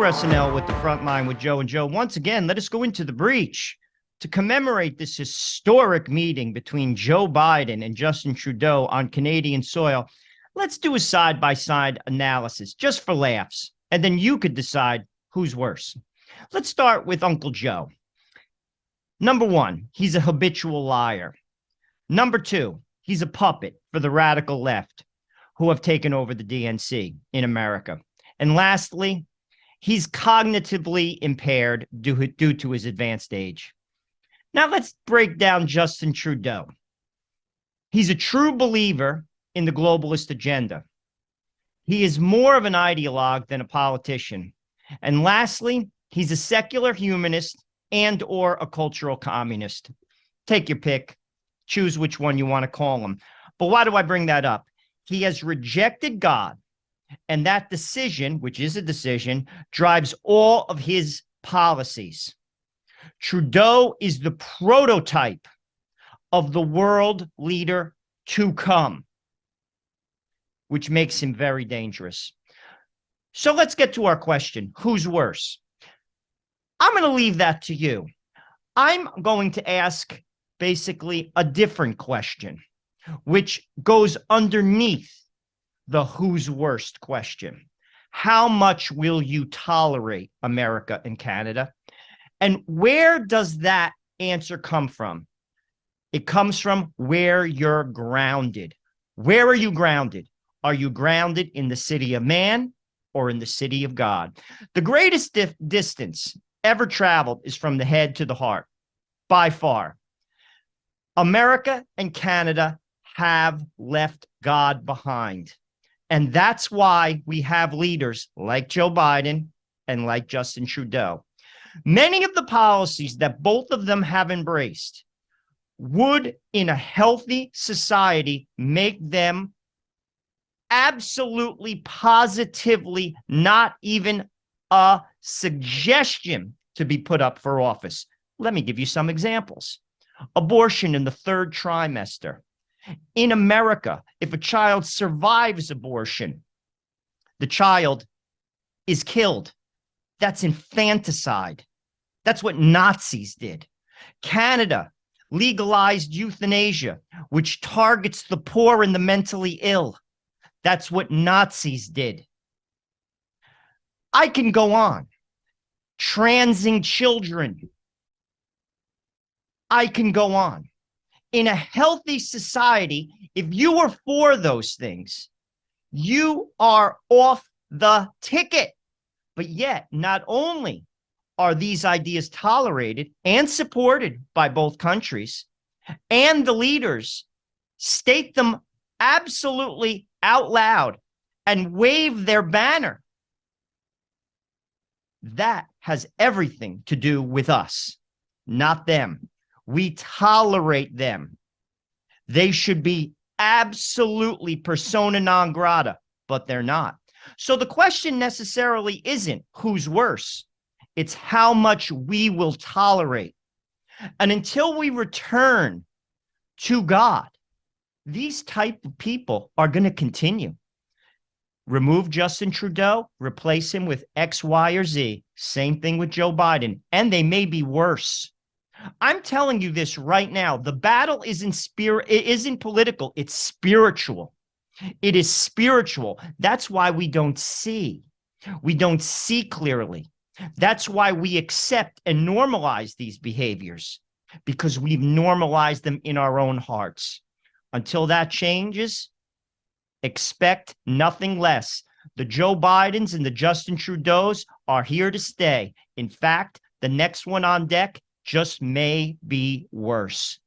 RSNL with the Frontline with Joe and Joe. Once again, let us go into the breach to commemorate this historic meeting between Joe Biden and Justin Trudeau on Canadian soil. Let's do a side-by-side analysis just for laughs, and then you could decide who's worse. Let's start with Uncle Joe. Number one, he's a habitual liar. Number two, he's a puppet for the radical left who have taken over the DNC in America. And lastly, he's cognitively impaired due to his advanced age. Now let's break down Justin Trudeau. He's a true believer in the globalist agenda. He is more of an ideologue than a politician. And lastly, he's a secular humanist and or a cultural communist. Take your pick. Choose which one you want to call him. But why do I bring that up? He has rejected God. And that decision, which is a decision, drives all of his policies. Trudeau is the prototype of the world leader to come, which makes him very dangerous. So let's get to our question. Who's worse? I'm going to leave that to you. I'm going to ask basically a different question, which goes underneath the who's worst question. How much will you tolerate America and Canada? And where does that answer come from? It comes from where you're grounded. Where are you grounded? Are you grounded in the city of man or in the city of God? The greatest distance ever traveled is from the head to the heart, by far. America and Canada have left God behind. And that's why we have leaders like Joe Biden and like Justin Trudeau. Many of the policies that both of them have embraced would, in a healthy society, make them absolutely, positively not even a suggestion to be put up for office. Let me give you some examples. Abortion in the third trimester. In America, if a child survives abortion, the child is killed. That's infanticide. That's what Nazis did. Canada legalized euthanasia, which targets the poor and the mentally ill. That's what Nazis did. I can go on. Transing children. I can go on. In a healthy society, if you are for those things, you are off the ticket. But yet, not only are these ideas tolerated and supported by both countries, and the leaders state them absolutely out loud and wave their banner, that has everything to do with us, not them. We tolerate them. They should be absolutely persona non grata, but they're not. So the question necessarily isn't who's worse. It's how much we will tolerate. And until we return to God, these type of people are going to continue. Remove Justin Trudeau, replace him with X, Y, or Z. Same thing with Joe Biden. And they may be worse. I'm telling you this right now. The battle isn't it isn't political. It's spiritual. It is spiritual. That's why we don't see. We don't see clearly. That's why we accept and normalize these behaviors, because we've normalized them in our own hearts. Until that changes, expect nothing less. The Joe Bidens and the Justin Trudeaus are here to stay. In fact, the next one on deck just may be worse.